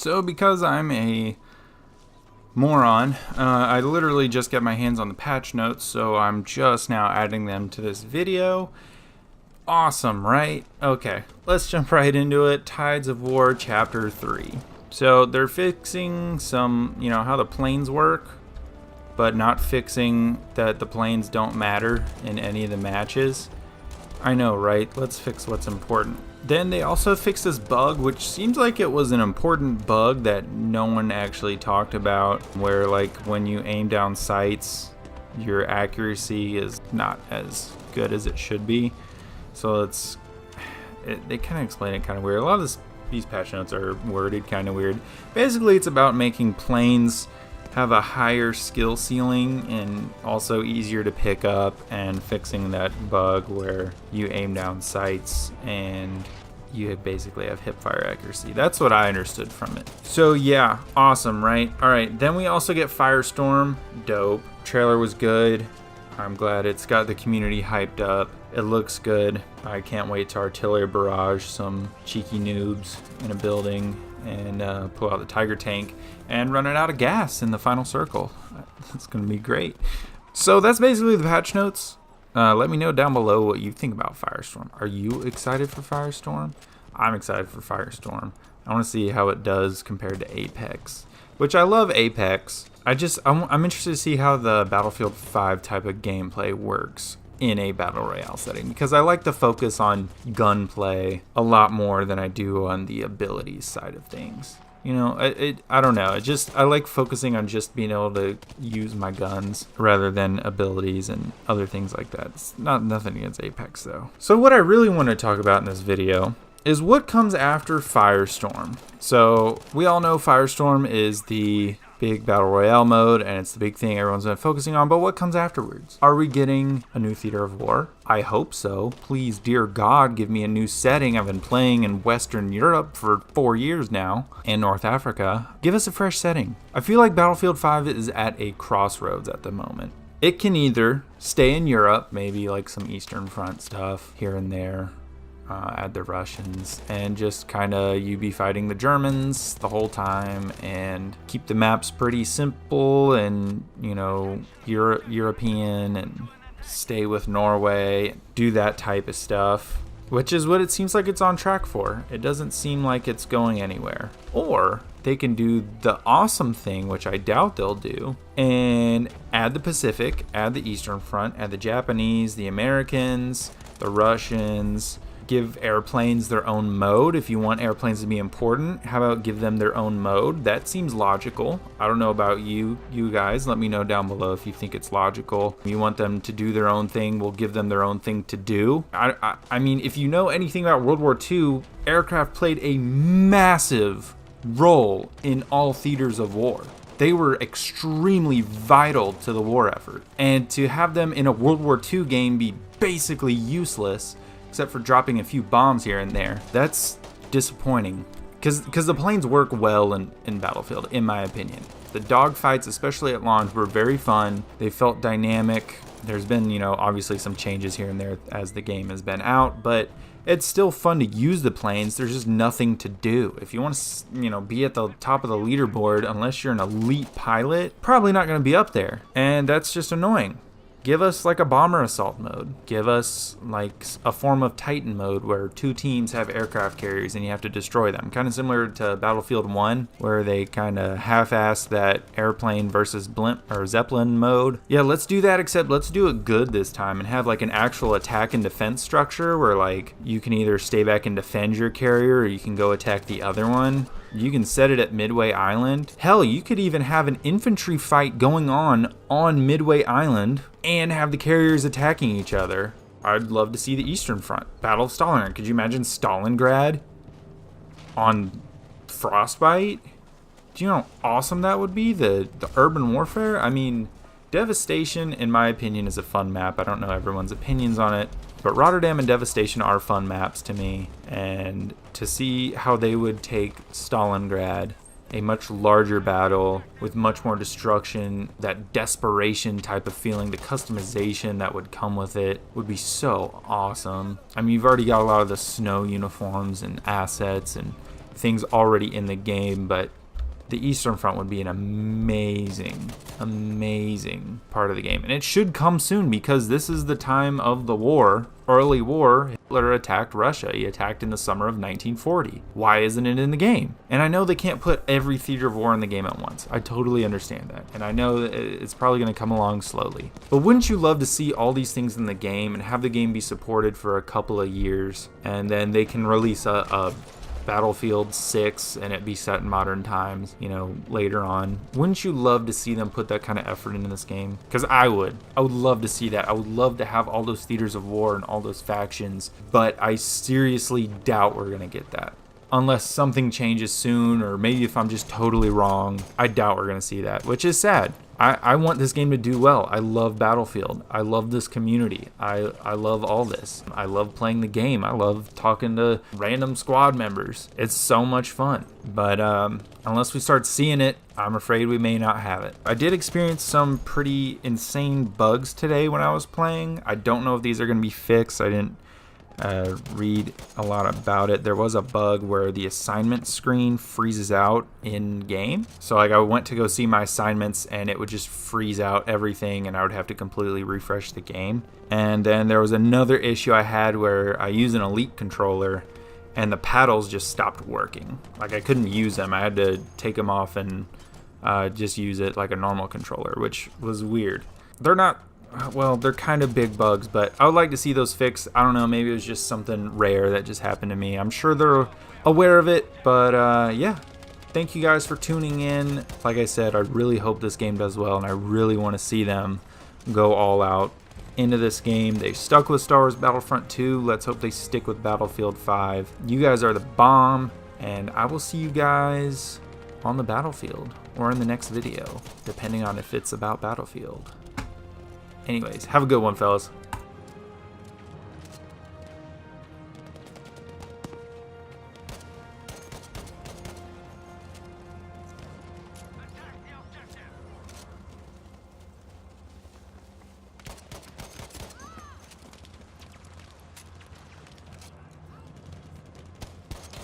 So because I'm a moron, I literally just get my hands on the patch notes, so I'm just now adding them to this video. Awesome, right? Okay, let's jump right into it. Tides of War Chapter 3. So they're fixing some, how the planes work, but not fixing that the planes don't matter in any of the matches. I know, right? Let's fix what's important. Then they also fixed this bug, which seems like it was an important bug that no one actually talked about, where like when you aim down sights, your accuracy is not as good as it should be. So they kind of explain it kind of weird. A lot of these patch notes are worded kind of weird. Basically, it's about making planes have a higher skill ceiling and also easier to pick up, and fixing that bug where you aim down sights and you basically have hip fire accuracy. That's what I understood from it. So yeah, awesome, right? All right, then we also get Firestorm. Dope. Trailer was good. I'm glad it's got the community hyped up. It looks good. I can't wait to artillery barrage some cheeky noobs in a building and pull out the Tiger tank and run it out of gas in the final circle. That's going to be great. So that's basically the patch notes. Let me know down below what you think about Firestorm. Are you excited for Firestorm? I'm excited for Firestorm. I want to see how it does compared to Apex, which I love Apex. I'm interested to see how the Battlefield 5 type of gameplay works in a battle royale setting, because I like to focus on gunplay a lot more than I do on the abilities side of things. I don't know. I like focusing on just being able to use my guns rather than abilities and other things like that. It's nothing against Apex though. So what I really want to talk about in this video is what comes after Firestorm. So we all know Firestorm is the big battle royale mode, and it's the big thing everyone's been focusing on, but what comes afterwards? Are we getting a new theater of war? I hope so. Please, dear God, give me a new setting. I've been playing in Western Europe for 4 years now, and North Africa. Give us a fresh setting. I feel like Battlefield 5 is at a crossroads at the moment. It can either stay in Europe, maybe like some Eastern Front stuff here and there, add the Russians, and just kind of you be fighting the Germans the whole time and keep the maps pretty simple and European, and stay with Norway, do that type of stuff, which is what it seems like it's on track for. It doesn't seem like it's going anywhere. Or they can do the awesome thing, which I doubt they'll do, and add the Pacific, add the Eastern Front, add the Japanese, the Americans, the Russians. Give airplanes their own mode. If you want airplanes to be important, how about give them their own mode? That seems logical. I don't know about you guys. Let me know down below if you think it's logical. You want them to do their own thing, we'll give them their own thing to do. I mean, if you know anything about World War II, aircraft played a massive role in all theaters of war. They were extremely vital to the war effort. And to have them in a World War II game be basically useless, except for dropping a few bombs here and there, that's disappointing. Because the planes work well in Battlefield, in my opinion. The dogfights, especially at launch, were very fun. They felt dynamic. There's been, obviously some changes here and there as the game has been out, but it's still fun to use the planes. There's just nothing to do. If you want to, be at the top of the leaderboard, unless you're an elite pilot, probably not going to be up there. And that's just annoying. Give us like a bomber assault mode. Give us like a form of Titan mode where two teams have aircraft carriers and you have to destroy them. Kind of similar to Battlefield 1, where they kind of half-assed that airplane versus blimp or Zeppelin mode. Yeah, let's do that, except let's do it good this time and have like an actual attack and defense structure where like you can either stay back and defend your carrier or you can go attack the other one. You can set it at Midway Island. Hell, you could even have an infantry fight going on Midway Island and have the carriers attacking each other. I'd love to see the Eastern Front. Battle of Stalingrad. Could you imagine Stalingrad on Frostbite? Do you know how awesome that would be? The urban warfare? I mean, Devastation, in my opinion, is a fun map. I don't know everyone's opinions on it, but Rotterdam and Devastation are fun maps to me, and to see how they would take Stalingrad, a much larger battle with much more destruction, that desperation type of feeling, the customization that would come with it would be so awesome. I mean, you've already got a lot of the snow uniforms and assets and things already in the game, but the Eastern Front would be an amazing part of the game. And it should come soon, because this is the time of the war, early war. Hitler attacked Russia. He attacked in the summer of 1940. Why isn't it in the game? And I know they can't put every theater of war in the game at once. I totally understand that. And I know that it's probably going to come along slowly. But wouldn't you love to see all these things in the game and have the game be supported for a couple of years, and then they can release a Battlefield 6 and it be set in modern times, you know, later on? Wouldn't you love to see them put that kind of effort into this game? Because I would love to see that. I would love to have all those theaters of war and all those factions, but I seriously doubt we're gonna get that unless something changes soon, or maybe if I'm just totally wrong. I doubt we're gonna see that, which is sad. I want this game to do well. I love Battlefield. I love this community. I love all this. I love playing the game. I love talking to random squad members. It's so much fun. But unless we start seeing it, I'm afraid we may not have it. I did experience some pretty insane bugs today when I was playing. I don't know if these are going to be fixed. I didn't read a lot about it. There was a bug where the assignment screen freezes out in game. So like I went to go see my assignments and it would just freeze out everything, and I would have to completely refresh the game. And then there was another issue I had where I use an Elite controller and the paddles just stopped working. Like I couldn't use them. I had to take them off and just use it like a normal controller, which was weird. They're not, well, they're kind of big bugs, but I would like to see those fixed. I don't know, maybe it was just something rare that just happened to me. I'm sure they're aware of it, but yeah. Thank you guys for tuning in. Like I said, I really hope this game does well, and I really want to see them go all out into this game. They stuck with Star Wars Battlefront 2. Let's hope they stick with Battlefield 5. You guys are the bomb, and I will see you guys on the battlefield or in the next video, depending on if it's about Battlefield. Anyways, have a good one, fellas.